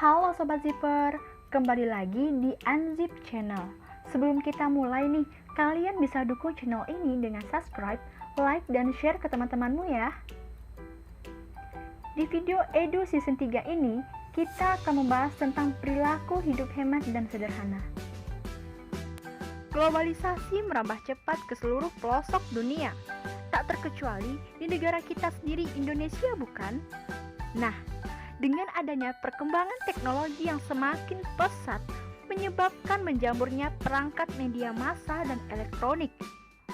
Halo Sobat Zipper, kembali lagi di Unzip Channel. Sebelum kita mulai nih, kalian bisa dukung channel ini dengan subscribe, like, dan share ke teman-temanmu ya. Di video Edu Season 3 ini, kita akan membahas tentang perilaku hidup hemat dan sederhana. Globalisasi merambah cepat ke seluruh pelosok dunia, tak terkecuali di negara kita sendiri Indonesia bukan? Nah, dengan adanya perkembangan teknologi yang semakin pesat menyebabkan menjamurnya perangkat media massa dan elektronik.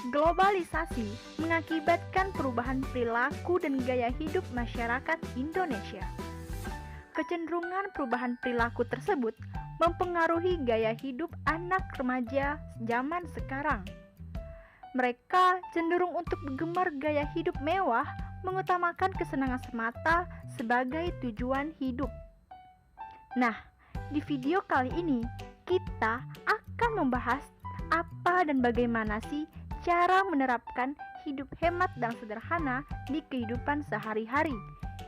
Globalisasi mengakibatkan perubahan perilaku dan gaya hidup masyarakat Indonesia. Kecenderungan perubahan perilaku tersebut mempengaruhi gaya hidup anak remaja zaman sekarang. Mereka cenderung untuk gemar gaya hidup mewah, mengutamakan kesenangan semata sebagai tujuan hidup. Nah, di video kali ini kita akan membahas apa dan bagaimana sih cara menerapkan hidup hemat dan sederhana di kehidupan sehari-hari.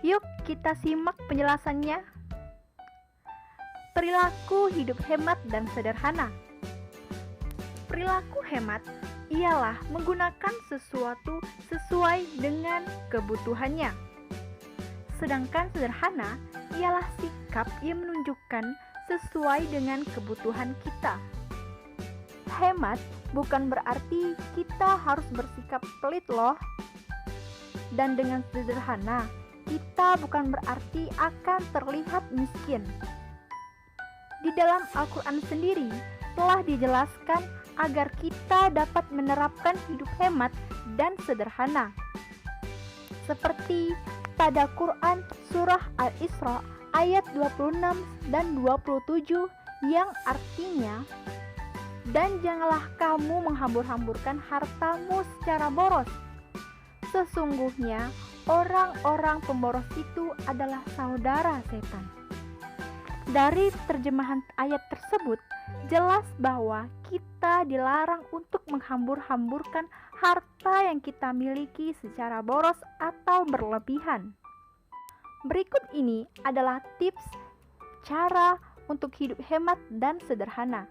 Yuk kita simak penjelasannya. Perilaku hidup hemat dan sederhana. Perilaku hemat ialah menggunakan sesuatu sesuai dengan kebutuhannya. Sedangkan sederhana ialah sikap yang menunjukkan sesuai dengan kebutuhan kita. Hemat bukan berarti kita harus bersikap pelit loh. Dan dengan sederhana, kita bukan berarti akan terlihat miskin. Di dalam Al-Quran sendiri telah dijelaskan agar kita dapat menerapkan hidup hemat dan sederhana. Seperti pada Quran Surah Al-Isra ayat 26 dan 27 yang artinya, "Dan janganlah kamu menghambur-hamburkan hartamu secara boros. Sesungguhnya orang-orang pemboros itu adalah saudara setan." Dari terjemahan ayat tersebut, jelas bahwa kita dilarang untuk menghambur-hamburkan harta yang kita miliki secara boros atau berlebihan. Berikut ini adalah tips cara untuk hidup hemat dan sederhana.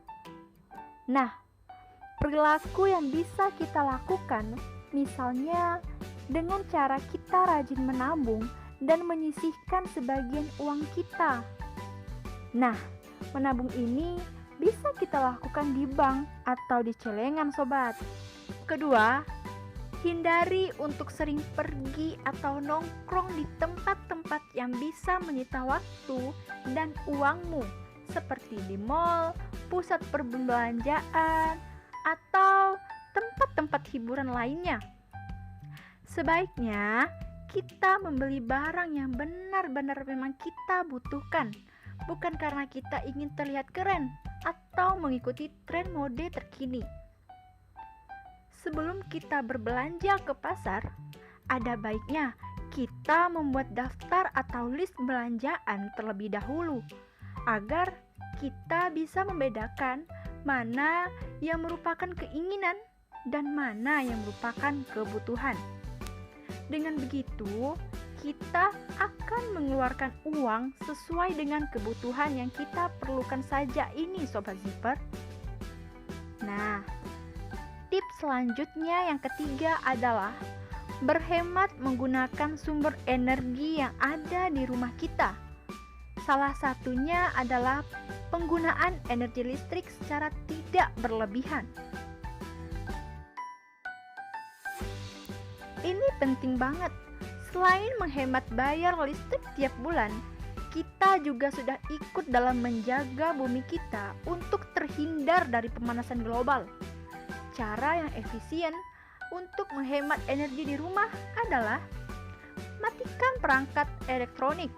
Nah, perilaku yang bisa kita lakukan misalnya dengan cara kita rajin menabung dan menyisihkan sebagian uang kita. Nah, menabung ini bisa kita lakukan di bank atau di celengan sobat. Kedua, hindari untuk sering pergi atau nongkrong di tempat-tempat yang bisa menyita waktu dan uangmu, seperti di mal, pusat perbelanjaan, atau tempat-tempat hiburan lainnya. Sebaiknya kita membeli barang yang benar-benar memang kita butuhkan, bukan karena kita ingin terlihat keren atau mengikuti tren mode terkini. Sebelum kita berbelanja ke pasar, ada baiknya kita membuat daftar atau list belanjaan terlebih dahulu, agar kita bisa membedakan mana yang merupakan keinginan dan mana yang merupakan kebutuhan. Dengan begitu, kita akan mengeluarkan uang sesuai dengan kebutuhan yang kita perlukan saja ini Sobat Zipper. Nah, tips selanjutnya yang ketiga adalah berhemat menggunakan sumber energi yang ada di rumah kita. Salah satunya adalah penggunaan energi listrik secara tidak berlebihan. Ini penting banget. Selain menghemat bayar listrik tiap bulan, kita juga sudah ikut dalam menjaga bumi kita untuk terhindar dari pemanasan global. Cara yang efisien untuk menghemat energi di rumah adalah matikan perangkat elektronik.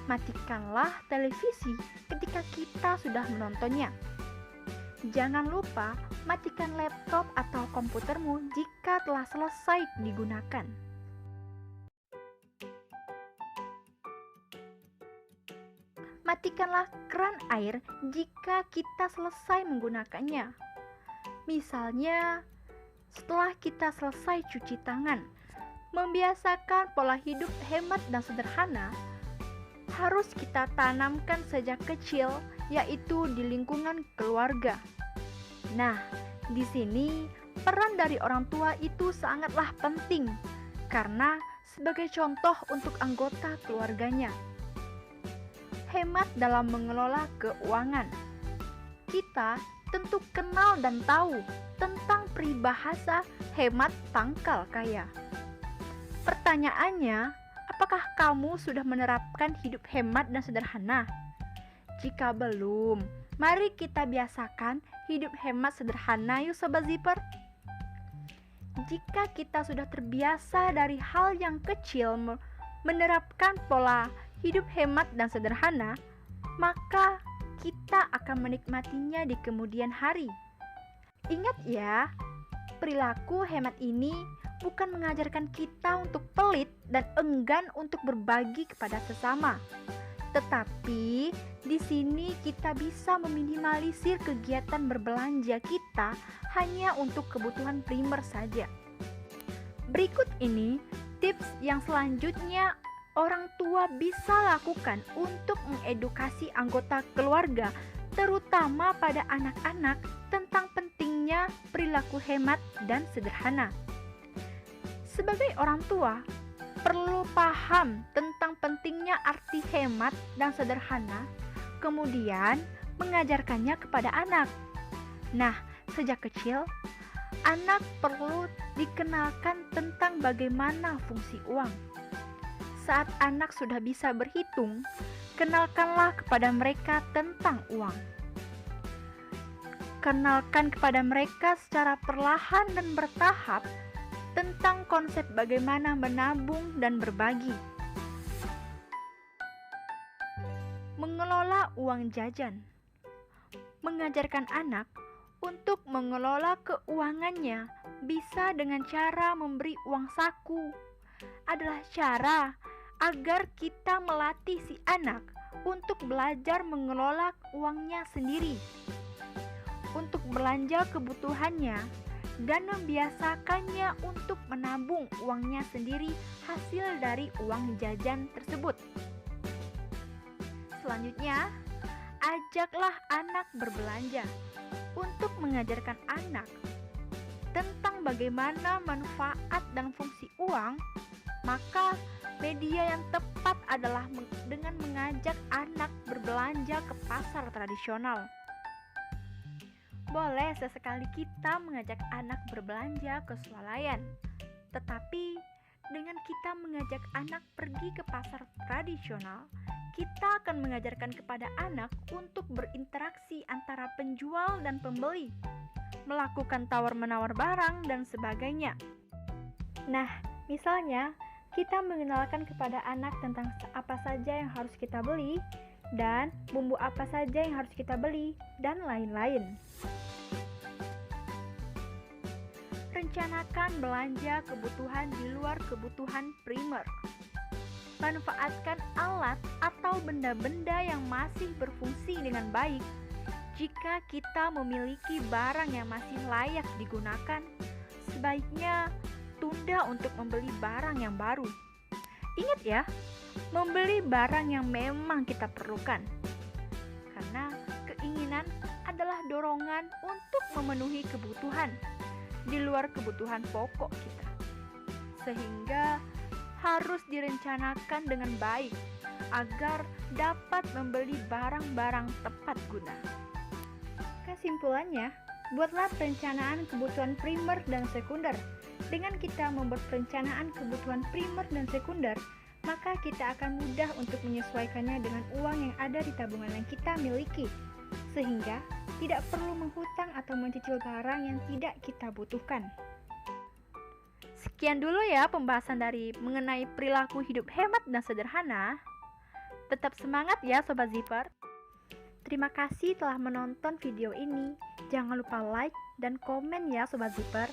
Matikanlah televisi ketika kita sudah menontonnya. Jangan lupa matikan laptop atau komputermu jika telah selesai digunakan. Matikanlah keran air jika kita selesai menggunakannya. Misalnya, setelah kita selesai cuci tangan, membiasakan pola hidup hemat dan sederhana harus kita tanamkan sejak kecil, yaitu di lingkungan keluarga. Nah, di sini peran dari orang tua itu sangatlah penting karena sebagai contoh untuk anggota keluarganya. Hemat dalam mengelola keuangan. Kita tentu kenal dan tahu tentang peribahasa hemat pangkal kaya. Pertanyaannya, apakah kamu sudah menerapkan hidup hemat dan sederhana? Jika belum, mari kita biasakan hidup hemat sederhana yuk Sobat Zipper. Jika kita sudah terbiasa dari hal yang kecil menerapkan pola hidup hemat dan sederhana, maka kita akan menikmatinya di kemudian hari. Ingat ya, perilaku hemat ini bukan mengajarkan kita untuk pelit dan enggan untuk berbagi kepada sesama. Tetapi di sini kita bisa meminimalisir kegiatan berbelanja kita hanya untuk kebutuhan primer saja. Berikut ini tips yang selanjutnya orang tua bisa lakukan untuk mengedukasi anggota keluarga, terutama pada anak-anak, tentang pentingnya perilaku hemat dan sederhana. Sebagai orang tua, perlu paham tentang pentingnya arti hemat dan sederhana, kemudian mengajarkannya kepada anak. Nah, sejak kecil, anak perlu dikenalkan tentang bagaimana fungsi uang. Saat anak sudah bisa berhitung, kenalkanlah kepada mereka tentang uang. Kenalkan kepada mereka secara perlahan dan bertahap tentang konsep bagaimana menabung dan berbagi. Mengelola uang jajan. Mengajarkan anak untuk mengelola keuangannya bisa dengan cara memberi uang saku. Adalah cara agar kita melatih si anak untuk belajar mengelola uangnya sendiri, untuk belanja kebutuhannya, dan membiasakannya untuk menabung uangnya sendiri hasil dari uang jajan tersebut. Selanjutnya, ajaklah anak berbelanja. Untuk mengajarkan anak tentang bagaimana manfaat dan fungsi uang, maka media yang tepat adalah dengan mengajak anak berbelanja ke pasar tradisional. Boleh sesekali kita mengajak anak berbelanja ke swalayan, tetapi dengan kita mengajak anak pergi ke pasar tradisional, kita akan mengajarkan kepada anak untuk berinteraksi antara penjual dan pembeli, melakukan tawar-menawar barang dan sebagainya. Nah, misalnya kita mengenalkan kepada anak tentang apa saja yang harus kita beli dan bumbu apa saja yang harus kita beli dan lain-lain. Rencanakan belanja kebutuhan di luar kebutuhan primer. Manfaatkan alat atau benda-benda yang masih berfungsi dengan baik. Jika kita memiliki barang yang masih layak digunakan, sebaiknya tunda untuk membeli barang yang baru. Ingat ya, membeli barang yang memang kita perlukan. Karena keinginan adalah dorongan untuk memenuhi kebutuhan di luar kebutuhan pokok kita. Sehingga harus direncanakan dengan baik agar dapat membeli barang-barang tepat guna. Kesimpulannya, buatlah perencanaan kebutuhan primer dan sekunder. Dengan kita membuat perencanaan kebutuhan primer dan sekunder, maka kita akan mudah untuk menyesuaikannya dengan uang yang ada di tabungan yang kita miliki, sehingga tidak perlu menghutang atau mencicil barang yang tidak kita butuhkan. Sekian dulu ya pembahasan dari mengenai perilaku hidup hemat dan sederhana. Tetap semangat ya Sobat Zipper. Terima kasih telah menonton video ini. Jangan lupa like dan komen ya Sobat Zipper.